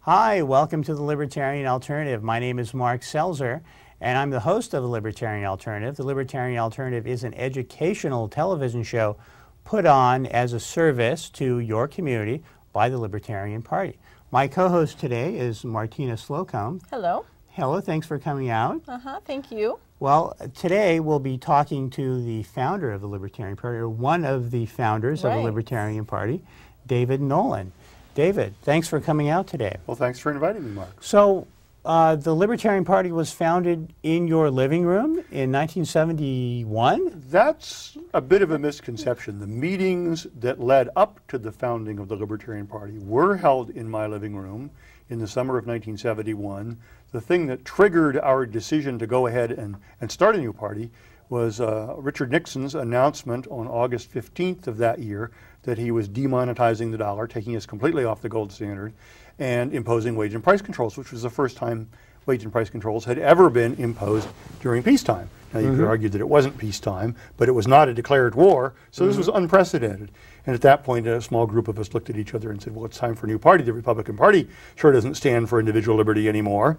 Hi, welcome to the Libertarian Alternative. My name is Mark Selzer, and I'm the host of the Libertarian Alternative. The Libertarian Alternative is an educational television show put on as a service to your community by the Libertarian Party. My co-host today is Martina Slocum. Hello. Hello, thanks for coming out. Thank you. Well, today we'll be talking to the founder of the Libertarian Party, or one of the founders of the Libertarian Party, David Nolan. David, thanks for coming out today. Well, thanks for inviting me, Mark. So, the Libertarian Party was founded in your living room in 1971? That's a bit of a misconception. The meetings that led up to the founding of the Libertarian Party were held in my living room in the summer of 1971. The thing that triggered our decision to go ahead and start a new party was Richard Nixon's announcement on August 15th of that year that he was demonetizing the dollar, taking us completely off the gold standard, and imposing wage and price controls, which was the first time wage and price controls had ever been imposed during peacetime. Now, you could argue that it wasn't peacetime, but it was not a declared war, so this was unprecedented. And at that point, a small group of us looked at each other and said, well, it's time for a new party. The Republican Party sure doesn't stand for individual liberty anymore.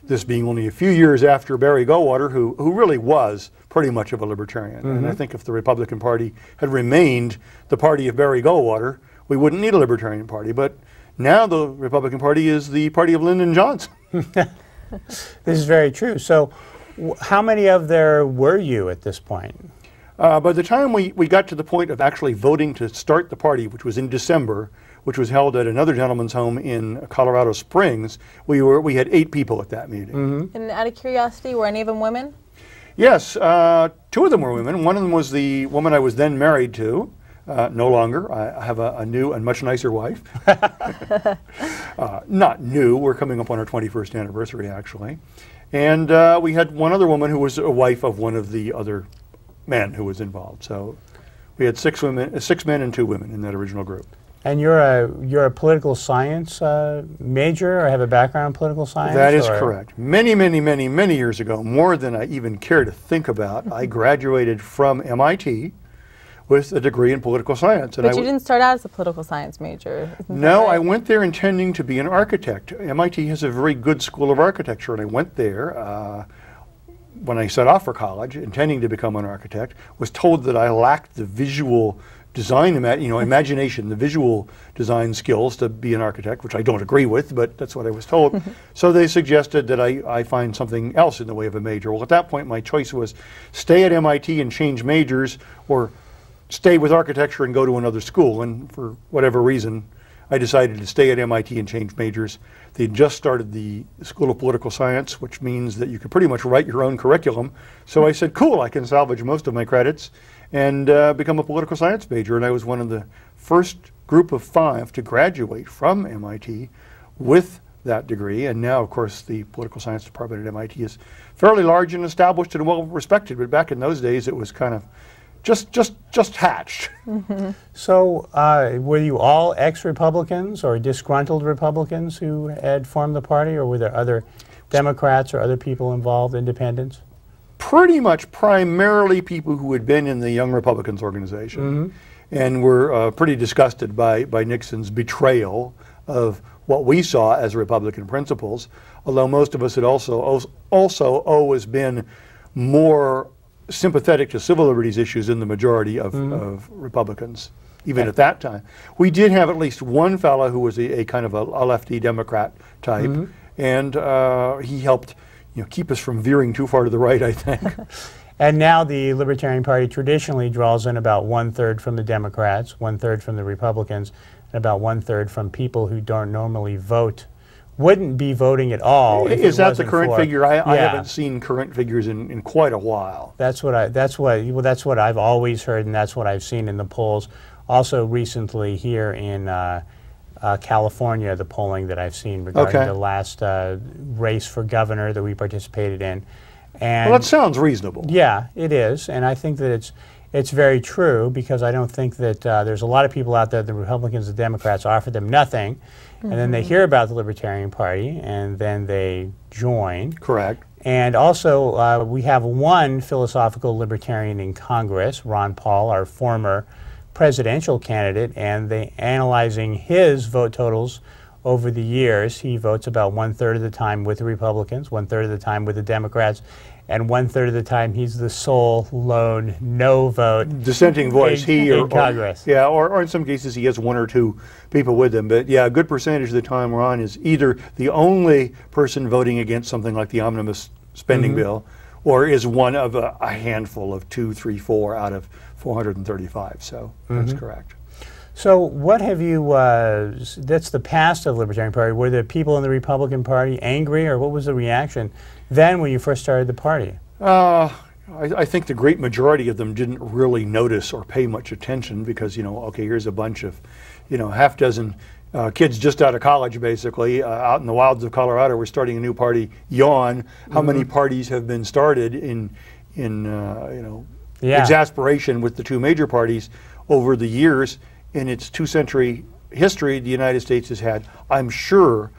This being only a few years after Barry Goldwater, who really was pretty much of a libertarian. And I think if the Republican Party had remained the party of Barry Goldwater, we wouldn't need a Libertarian Party. But now the Republican Party is the party of Lyndon Johnson. This is very true. So how many of there were you at this point? By the time we got to the point of actually voting to start the party, which was in December, which was held at another gentleman's home in Colorado Springs, we had 8 people at that meeting. And out of curiosity, were any of them women? Yes, 2 of them were women. One of them was the woman I was then married to. No longer. I have a new and much nicer wife. Not new. We're coming up on our 21st anniversary, actually. And we had one other woman who was a wife of one of the other men who was involved. So we had 6 men and 2 women in that original group. And you're a political science major, or have a background in political science? That is correct. Many, many, many, many years ago, more than I even care to think about, I graduated from MIT with a degree in political science. But you didn't start out as a political science major. No, I went there intending to be an architect. MIT has a very good school of architecture, and I went there when I set off for college, intending to become an architect, was told that I lacked the visual design, imagination, the visual design skills to be an architect, which I don't agree with, but that's what I was told. So they suggested that I find something else in the way of a major. Well, at that point, my choice was stay at MIT and change majors, or stay with architecture and go to another school. And for whatever reason, I decided to stay at MIT and change majors. They just started the School of Political Science, which means that you could pretty much write your own curriculum. So I said, cool, I can salvage most of my credits and become a political science major. And I was one of the first group of 5 to graduate from MIT with that degree. And now, of course, the political science department at MIT is fairly large and established and well respected. But back in those days, it was kind of just hatched. So were you all ex-Republicans or disgruntled Republicans who had formed the party, or were there other Democrats or other people involved, independents? Pretty much primarily people who had been in the Young Republicans organization and were pretty disgusted by Nixon's betrayal of what we saw as Republican principles, although most of us had also always been more sympathetic to civil liberties issues than the majority of Republicans, even at that time. We did have at least one fellow who was a kind of a lefty Democrat type, and he helped keep us from veering too far to the right, I think. And now the Libertarian Party traditionally draws in about 1/3 from the Democrats, 1/3 from the Republicans, and about 1/3 from people who don't normally vote, wouldn't be voting at all. Is that the current figure? I haven't seen current figures in quite a while. That's what I've always heard, and that's what I've seen in the polls. Also recently here in California, the polling that I've seen regarding the last race for governor that we participated in. And well, that sounds reasonable. Yeah, it is, and I think that it's very true, because I don't think that there's a lot of people out there, the Republicans and Democrats, offer them nothing, and then they hear about the Libertarian Party, and then they join. Correct. And also, we have one philosophical libertarian in Congress, Ron Paul, our former presidential candidate, and analyzing his vote totals over the years, he votes about 1/3 of the time with the Republicans, 1/3 of the time with the Democrats, and 1/3 of the time he's the sole lone no vote dissenting voice. in Congress. Or in some cases he has one or two people with him. But yeah, a good percentage of the time Ron is either the only person voting against something like the omnibus spending bill, or is one of a handful of 2, 3, 4 out of 435. So that's correct. So what have you, that's the past of the Libertarian Party. Were the people in the Republican Party angry, or what was the reaction then when you first started the party? I think the great majority of them didn't really notice or pay much attention because, you know, okay, here's a bunch of, you know, half dozen kids just out of college, basically, out in the wilds of Colorado. We're starting a new party. Yawn. How many parties have been started in you know, exasperation with the two major parties over the years? In its 2-century history, the United States has had, I'm sure,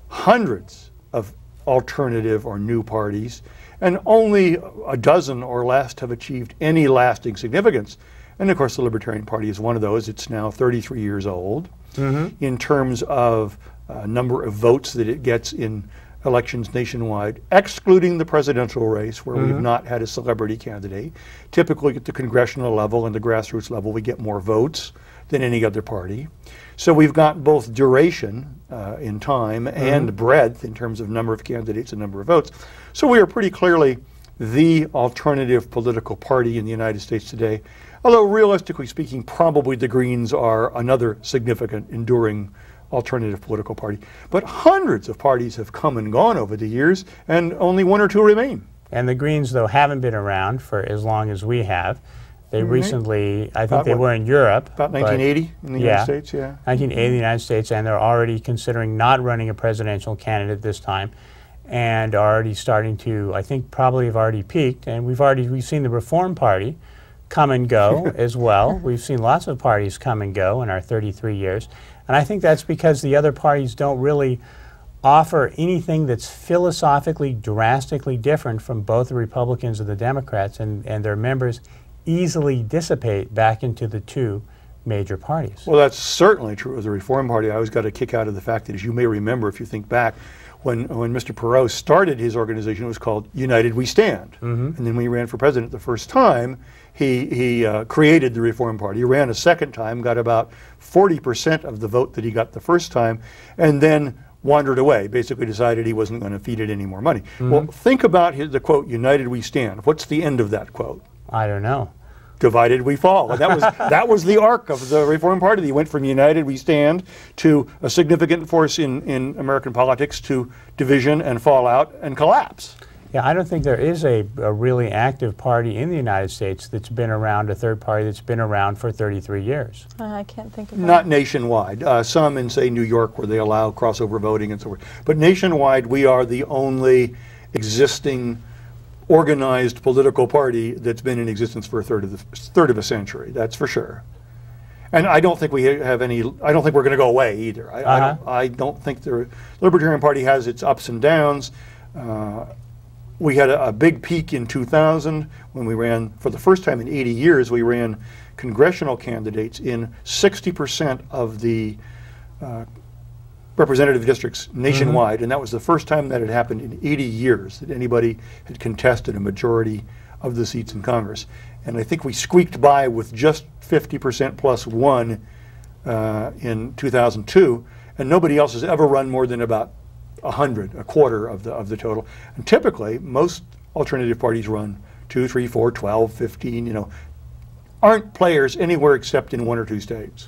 hundreds of alternative or new parties, and only a dozen or less have achieved any lasting significance. And of course, the Libertarian Party is one of those. It's now 33 years old. In terms of number of votes that it gets in elections nationwide, excluding the presidential race, where we've not had a celebrity candidate. Typically at the congressional level and the grassroots level, we get more votes than any other party. So we've got both duration in time and breadth in terms of number of candidates and number of votes. So we are pretty clearly the alternative political party in the United States today. Although realistically speaking, probably the Greens are another significant, enduring alternative political party. But hundreds of parties have come and gone over the years, and only one or two remain. And the Greens, though, haven't been around for as long as we have. They recently, I think they were in Europe. About 1980 in the United States, 1980 in the United States, and they're already considering not running a presidential candidate this time, and are already starting to, I think probably have already peaked, and we've seen the Reform Party come and go as well. We've seen lots of parties come and go in our 33 years, and I think that's because the other parties don't really offer anything that's philosophically drastically different from both the Republicans and the Democrats, and their members easily dissipate back into the two major parties. Well, that's certainly true of the Reform Party. I always got a kick out of the fact that, as you may remember, if you think back, when Mr. Perot started his organization, it was called United We Stand. And then when he ran for president the first time, he created the Reform Party. He ran a second time, got about 40% of the vote that he got the first time, and then wandered away, basically decided he wasn't going to feed it any more money. Well, think about the quote, United We Stand. What's the end of that quote? I don't know. Divided we fall. And that was the arc of the Reform Party. He went from United We Stand to a significant force in American politics to division and fallout and collapse. Yeah, I don't think there is a really active party in the United States that's been around, a third party that's been around for 33 years. I can't think of that. Not nationwide. Some in, say, New York, where they allow crossover voting and so forth. But nationwide, we are the only existing organized political party that's been in existence for a third of a century. That's for sure. And I don't think we have any. I don't think we're going to go away either. I don't think the Libertarian Party has its ups and downs. We had a big peak in 2000 when we ran, for the first time in 80 years, we ran congressional candidates in 60% of the representative districts nationwide, and that was the first time that had happened in 80 years that anybody had contested a majority of the seats in Congress. And I think we squeaked by with just 50% plus one in 2002, and nobody else has ever run more than about 100, a quarter of the total. And typically, most alternative parties run 2, 3, 4, 12, 15, you know, aren't players anywhere except in 1 or 2 states.